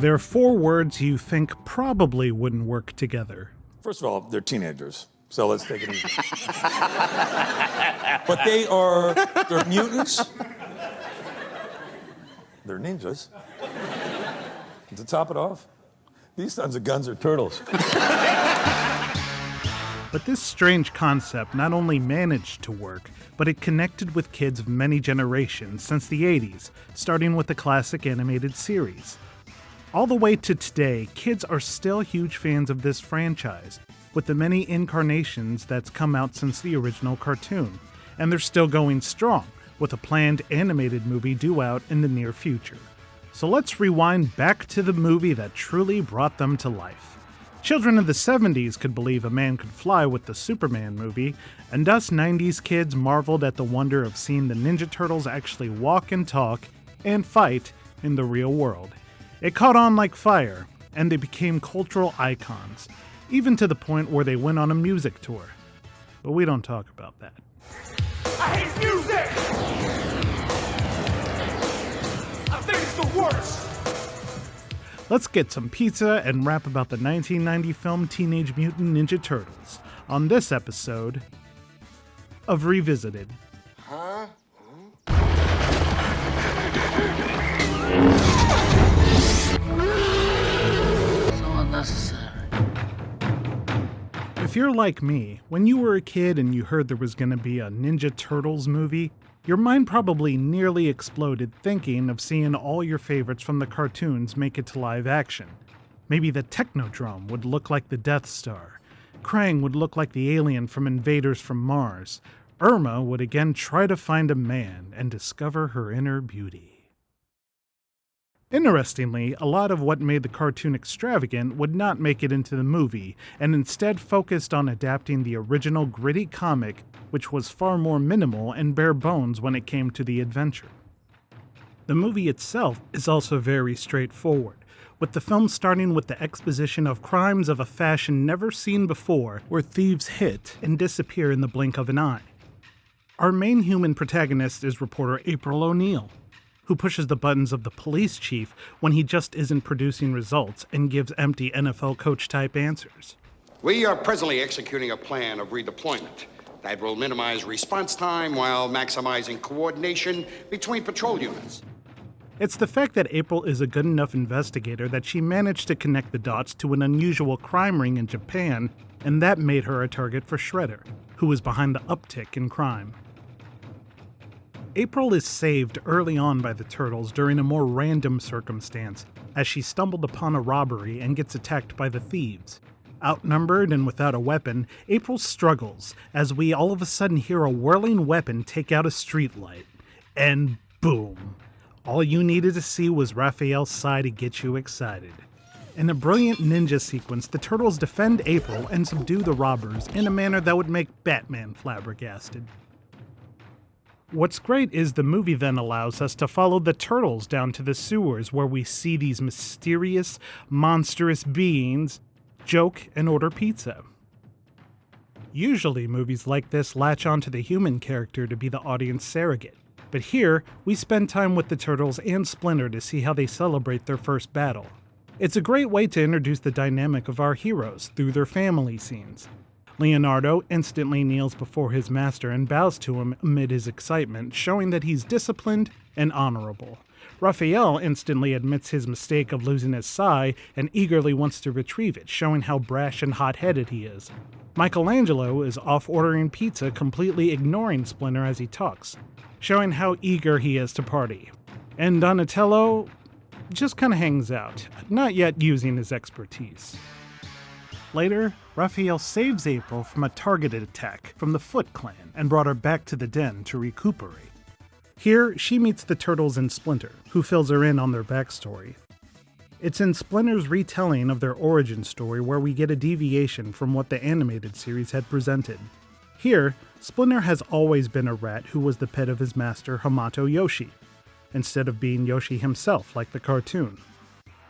They're four words you think probably wouldn't work together. First of all, they're teenagers, so let's take it easy. But they're mutants. They're ninjas. And to top it off, these sons of guns are turtles. But this strange concept not only managed to work, but it connected with kids of many generations since the 80s, starting with the classic animated series. All the way to today, kids are still huge fans of this franchise, with the many incarnations that's come out since the original cartoon, and they're still going strong, with a planned animated movie due out in the near future. So let's rewind back to the movie that truly brought them to life. Children of the 70s could believe a man could fly with the Superman movie, and us 90s kids marveled at the wonder of seeing the Ninja Turtles actually walk and talk and fight in the real world. It caught on like fire, and they became cultural icons, even to the point where they went on a music tour. But we don't talk about that. I hate music! I think it's the worst! Let's get some pizza and rap about the 1990 film Teenage Mutant Ninja Turtles on this episode of Revisited. Huh? So unnecessary. If you're like me, when you were a kid and you heard there was going to be a Ninja Turtles movie, your mind probably nearly exploded thinking of seeing all your favorites from the cartoons make it to live action. Maybe the Technodrome would look like the Death Star. Krang would look like the alien from Invaders from Mars. Irma would again try to find a man and discover her inner beauty. Interestingly, a lot of what made the cartoon extravagant would not make it into the movie, and instead focused on adapting the original gritty comic, which was far more minimal and bare bones when it came to the adventure. The movie itself is also very straightforward, with the film starting with the exposition of crimes of a fashion never seen before, where thieves hit and disappear in the blink of an eye. Our main human protagonist is reporter April O'Neil, who pushes the buttons of the police chief when he just isn't producing results and gives empty NFL coach-type answers. We are presently executing a plan of redeployment that will minimize response time while maximizing coordination between patrol units. It's the fact that April is a good enough investigator that she managed to connect the dots to an unusual crime ring in Japan, and that made her a target for Shredder, who is behind the uptick in crime. April is saved early on by the Turtles during a more random circumstance, as she stumbled upon a robbery and gets attacked by the thieves. Outnumbered and without a weapon, April struggles as we all of a sudden hear a whirling weapon take out a streetlight. And boom! All you needed to see was Raphael's sigh to get you excited. In a brilliant ninja sequence, the Turtles defend April and subdue the robbers in a manner that would make Batman flabbergasted. What's great is the movie then allows us to follow the Turtles down to the sewers where we see these mysterious, monstrous beings joke and order pizza. Usually movies like this latch onto the human character to be the audience surrogate, but here we spend time with the Turtles and Splinter to see how they celebrate their first battle. It's a great way to introduce the dynamic of our heroes through their family scenes. Leonardo instantly kneels before his master and bows to him amid his excitement, showing that he's disciplined and honorable. Raphael instantly admits his mistake of losing his sai and eagerly wants to retrieve it, showing how brash and hot-headed he is. Michelangelo is off ordering pizza, completely ignoring Splinter as he talks, showing how eager he is to party. And Donatello just kind of hangs out, not yet using his expertise. Later, Raphael saves April from a targeted attack from the Foot Clan and brought her back to the den to recuperate. Here, she meets the Turtles and Splinter, who fills her in on their backstory. It's in Splinter's retelling of their origin story where we get a deviation from what the animated series had presented. Here, Splinter has always been a rat who was the pet of his master Hamato Yoshi, instead of being Yoshi himself like the cartoon.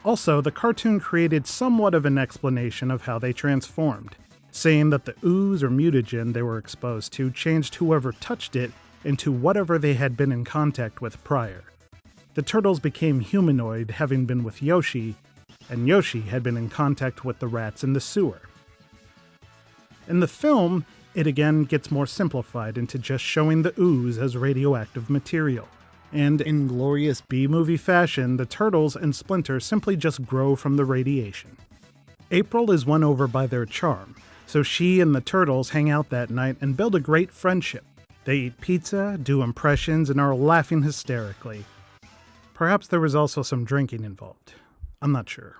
Also, the cartoon created somewhat of an explanation of how they transformed, saying that the ooze or mutagen they were exposed to changed whoever touched it into whatever they had been in contact with prior. The Turtles became humanoid having been with Yoshi, and Yoshi had been in contact with the rats in the sewer. In the film, it again gets more simplified into just showing the ooze as radioactive material. And in glorious B-movie fashion, the Turtles and Splinter simply just grow from the radiation. April is won over by their charm, so she and the Turtles hang out that night and build a great friendship. They eat pizza, do impressions, and are laughing hysterically. Perhaps there was also some drinking involved. I'm not sure.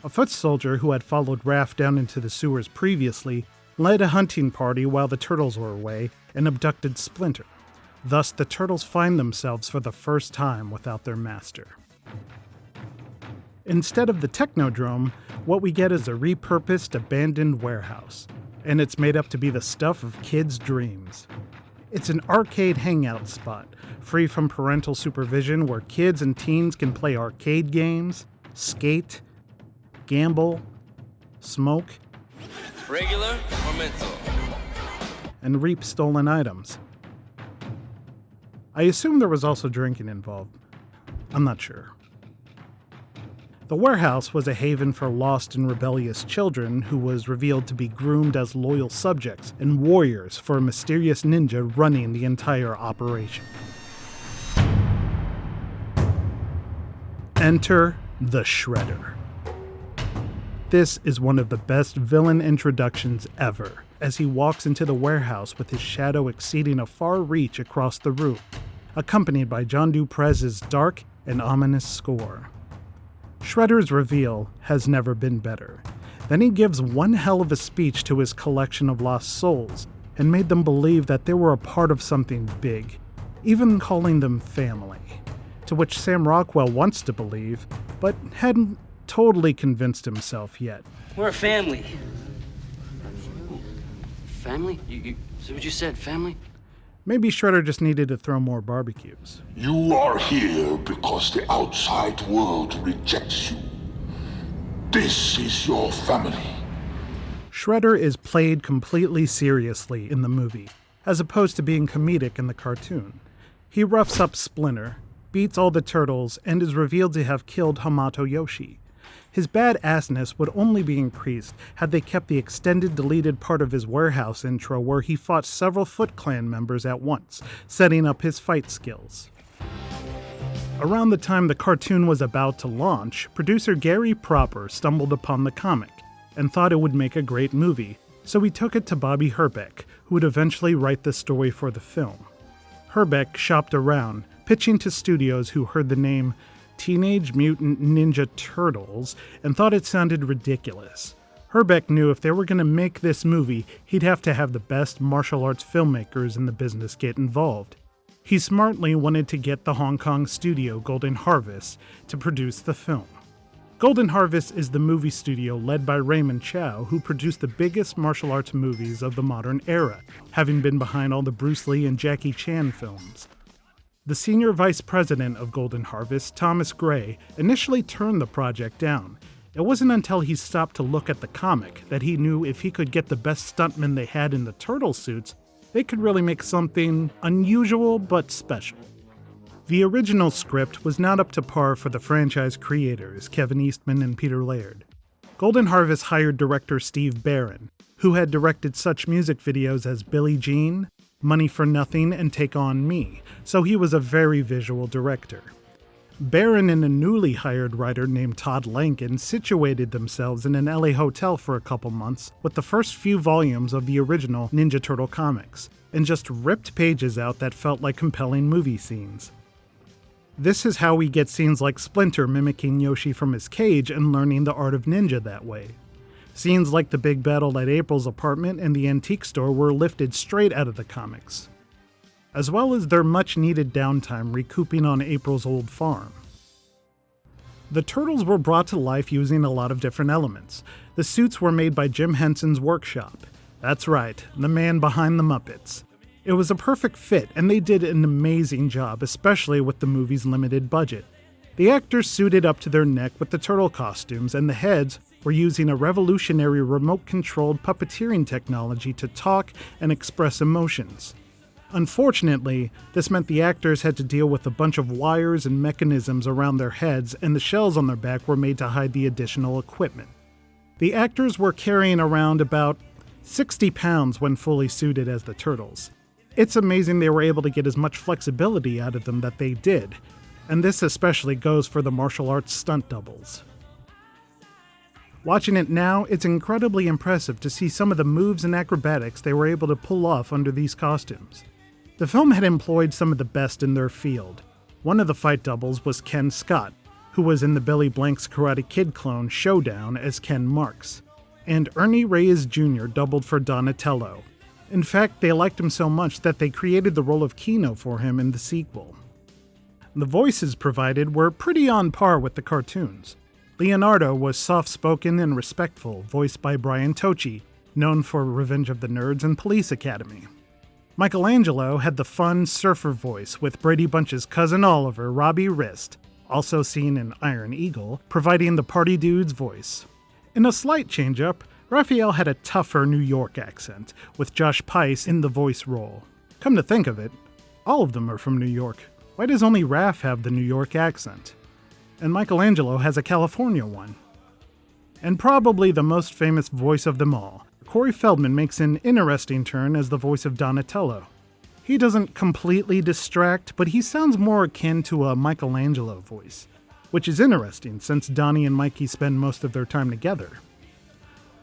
A foot soldier who had followed Raph down into the sewers previously led a hunting party while the Turtles were away and abducted Splinter. Thus, the Turtles find themselves for the first time without their master. Instead of the Technodrome, what we get is a repurposed, abandoned warehouse, and it's made up to be the stuff of kids' dreams. It's an arcade hangout spot, free from parental supervision, where kids and teens can play arcade games, skate, gamble, smoke, regular or mental, and reap stolen items. I assume there was also drinking involved. I'm not sure. The warehouse was a haven for lost and rebellious children who was revealed to be groomed as loyal subjects and warriors for a mysterious ninja running the entire operation. Enter the Shredder. This is one of the best villain introductions ever, as he walks into the warehouse with his shadow exceeding a far reach across the room, accompanied by John Duprez's dark and ominous score. Shredder's reveal has never been better. Then he gives one hell of a speech to his collection of lost souls, and made them believe that they were a part of something big, even calling them family, to which Sam Rockwell wants to believe, but hadn't totally convinced himself yet. We're a family. Family? You see what you said, family? Maybe Shredder just needed to throw more barbecues. You are here because the outside world rejects you. This is your family. Shredder is played completely seriously in the movie, as opposed to being comedic in the cartoon. He roughs up Splinter, beats all the Turtles, and is revealed to have killed Hamato Yoshi. His badassness would only be increased had they kept the extended deleted part of his warehouse intro where he fought several Foot Clan members at once, setting up his fight skills. Around the time the cartoon was about to launch, producer Gary Proper stumbled upon the comic and thought it would make a great movie, so he took it to Bobby Herbeck, who would eventually write the story for the film. Herbeck shopped around, pitching to studios who heard the name Teenage Mutant Ninja Turtles and thought it sounded ridiculous. Herbeck knew if they were going to make this movie, he'd have to have the best martial arts filmmakers in the business get involved. He smartly wanted to get the Hong Kong studio Golden Harvest to produce the film. Golden Harvest is the movie studio led by Raymond Chow, who produced the biggest martial arts movies of the modern era, having been behind all the Bruce Lee and Jackie Chan films. The senior vice president of Golden Harvest, Thomas Gray, initially turned the project down. It wasn't until he stopped to look at the comic that he knew if he could get the best stuntmen they had in the turtle suits, they could really make something unusual but special. The original script was not up to par for the franchise creators, Kevin Eastman and Peter Laird. Golden Harvest hired director Steve Barron, who had directed such music videos as Billie Jean, Money for Nothing, and Take On Me, so he was a very visual director. Barron and a newly hired writer named Todd Lankin situated themselves in an LA hotel for a couple months with the first few volumes of the original Ninja Turtle comics, and just ripped pages out that felt like compelling movie scenes. This is how we get scenes like Splinter mimicking Yoshi from his cage and learning the art of ninja that way. Scenes like the big battle at April's apartment and the antique store were lifted straight out of the comics, as well as their much-needed downtime recouping on April's old farm. The Turtles were brought to life using a lot of different elements. The suits were made by Jim Henson's workshop. That's right, the man behind the Muppets. It was a perfect fit, and they did an amazing job, especially with the movie's limited budget. The actors suited up to their neck with the turtle costumes, and the heads were using a revolutionary remote-controlled puppeteering technology to talk and express emotions. Unfortunately, this meant the actors had to deal with a bunch of wires and mechanisms around their heads, and the shells on their back were made to hide the additional equipment. The actors were carrying around about 60 pounds when fully suited as the Turtles. It's amazing they were able to get as much flexibility out of them that they did, and this especially goes for the martial arts stunt doubles. Watching it now, it's incredibly impressive to see some of the moves and acrobatics they were able to pull off under these costumes. The film had employed some of the best in their field. One of the fight doubles was Ken Scott, who was in the Billy Blank's Karate Kid clone Showdown as Ken Marks, and Ernie Reyes Jr. doubled for Donatello. In fact, they liked him so much that they created the role of Keno for him in the sequel. The voices provided were pretty on par with the cartoons. Leonardo was soft-spoken and respectful, voiced by Brian Tochi, known for Revenge of the Nerds and Police Academy. Michelangelo had the fun surfer voice, with Brady Bunch's cousin Oliver, Robbie Rist, also seen in Iron Eagle, providing the party dude's voice. In a slight change-up, Raphael had a tougher New York accent, with Josh Pais in the voice role. Come to think of it, all of them are from New York. Why does only Raph have the New York accent? And Michelangelo has a California one. And probably the most famous voice of them all, Corey Feldman makes an interesting turn as the voice of Donatello. He doesn't completely distract, but he sounds more akin to a Michelangelo voice, which is interesting since Donnie and Mikey spend most of their time together.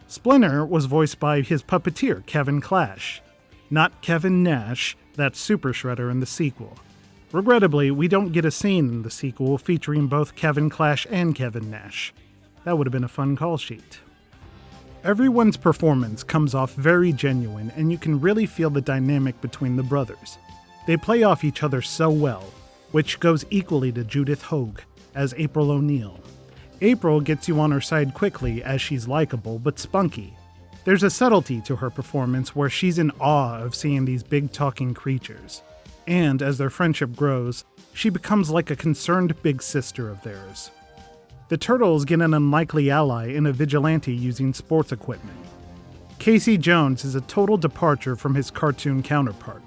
Splinter was voiced by his puppeteer, Kevin Clash. Not Kevin Nash, that's Super Shredder in the sequel. Regrettably, we don't get a scene in the sequel featuring both Kevin Clash and Kevin Nash. That would have been a fun call sheet. Everyone's performance comes off very genuine, and you can really feel the dynamic between the brothers. They play off each other so well, which goes equally to Judith Hoag as April O'Neil. April gets you on her side quickly as she's likable but spunky. There's a subtlety to her performance where she's in awe of seeing these big talking creatures. And as their friendship grows, she becomes like a concerned big sister of theirs. The Turtles get an unlikely ally in a vigilante using sports equipment. Casey Jones is a total departure from his cartoon counterpart.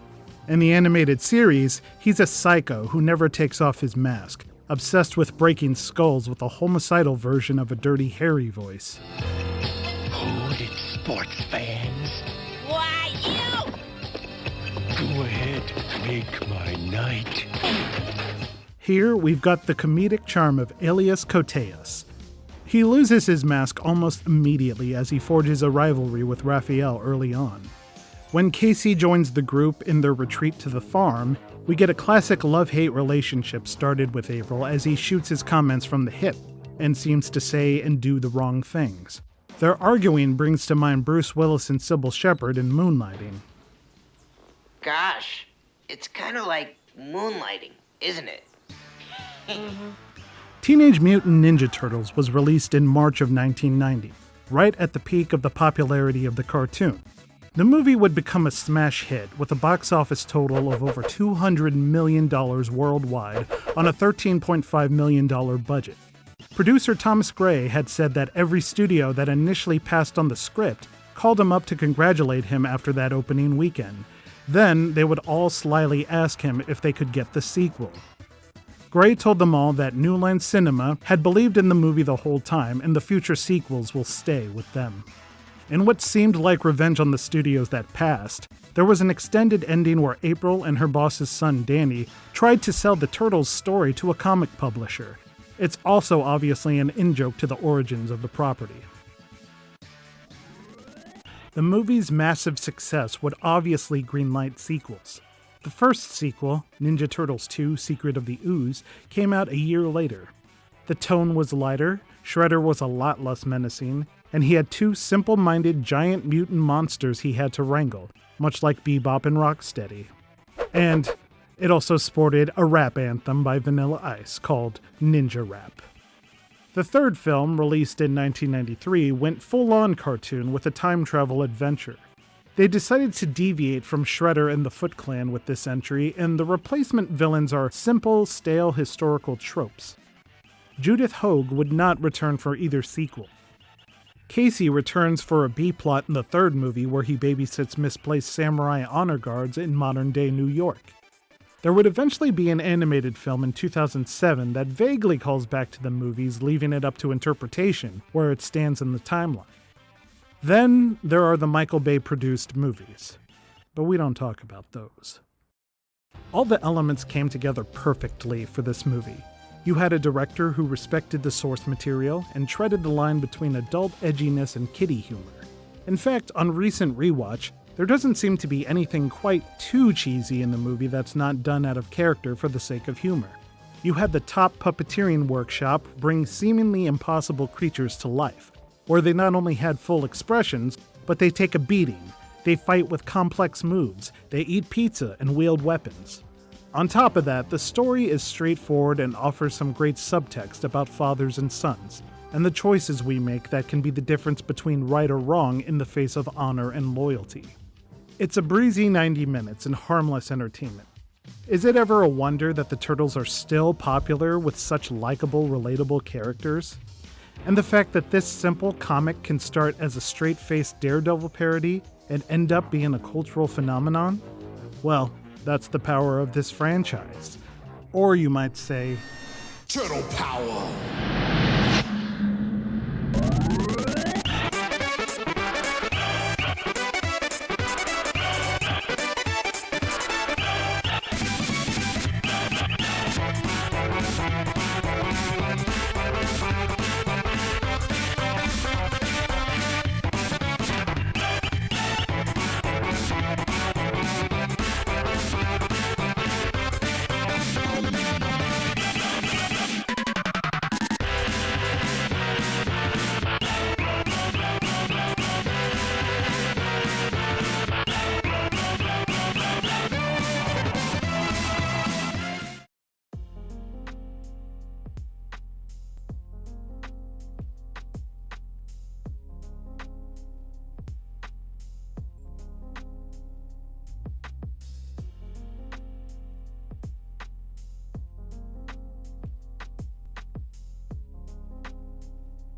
In the animated series, he's a psycho who never takes off his mask, obsessed with breaking skulls with a homicidal version of a Dirty Harry voice. Hold it, sports fans. Why, you? Go ahead, make my night. Here, we've got the comedic charm of Elias Koteas. He loses his mask almost immediately as he forges a rivalry with Raphael early on. When Casey joins the group in their retreat to the farm, we get a classic love-hate relationship started with April as he shoots his comments from the hip and seems to say and do the wrong things. Their arguing brings to mind Bruce Willis and Sybil Shepherd in Moonlighting. Gosh, it's kind of like moonlighting, isn't it? Teenage Mutant Ninja Turtles was released in March of 1990, right at the peak of the popularity of the cartoon. The movie would become a smash hit with a box office total of over $200 million worldwide on a $13.5 million budget. Producer Thomas Gray had said that every studio that initially passed on the script called him up to congratulate him after that opening weekend. Then they would all slyly ask him if they could get the sequel. Gray told them all that New Line Cinema had believed in the movie the whole time and the future sequels will stay with them. In what seemed like revenge on the studios that passed, there was an extended ending where April and her boss's son Danny tried to sell the Turtles' story to a comic publisher. It's also obviously an in-joke to the origins of the property. The movie's massive success would obviously greenlight sequels. The first sequel, Ninja Turtles 2: Secret of the Ooze, came out a year later. The tone was lighter, Shredder was a lot less menacing, and he had two simple-minded giant mutant monsters he had to wrangle, much like Bebop and Rocksteady. And it also sported a rap anthem by Vanilla Ice called Ninja Rap. The third film, released in 1993, went full-on cartoon with a time travel adventure. They decided to deviate from Shredder and the Foot Clan with this entry, and the replacement villains are simple, stale historical tropes. Judith Hoag would not return for either sequel. Casey returns for a B-plot in the third movie where he babysits misplaced samurai honor guards in modern-day New York. There would eventually be an animated film in 2007 that vaguely calls back to the movies, leaving it up to interpretation where it stands in the timeline. Then there are the Michael Bay-produced movies, but we don't talk about those. All the elements came together perfectly for this movie. You had a director who respected the source material and treaded the line between adult edginess and kiddie humor. In fact, on recent rewatch, there doesn't seem to be anything quite too cheesy in the movie that's not done out of character for the sake of humor. You had the top puppeteering workshop bring seemingly impossible creatures to life, where they not only had full expressions, but they take a beating, they fight with complex moves, they eat pizza and wield weapons. On top of that, the story is straightforward and offers some great subtext about fathers and sons, and the choices we make that can be the difference between right or wrong in the face of honor and loyalty. It's a breezy 90 minutes and harmless entertainment. Is it ever a wonder that the Turtles are still popular with such likable, relatable characters? And the fact that this simple comic can start as a straight-faced Daredevil parody and end up being a cultural phenomenon? Well, that's the power of this franchise. Or you might say, Turtle power!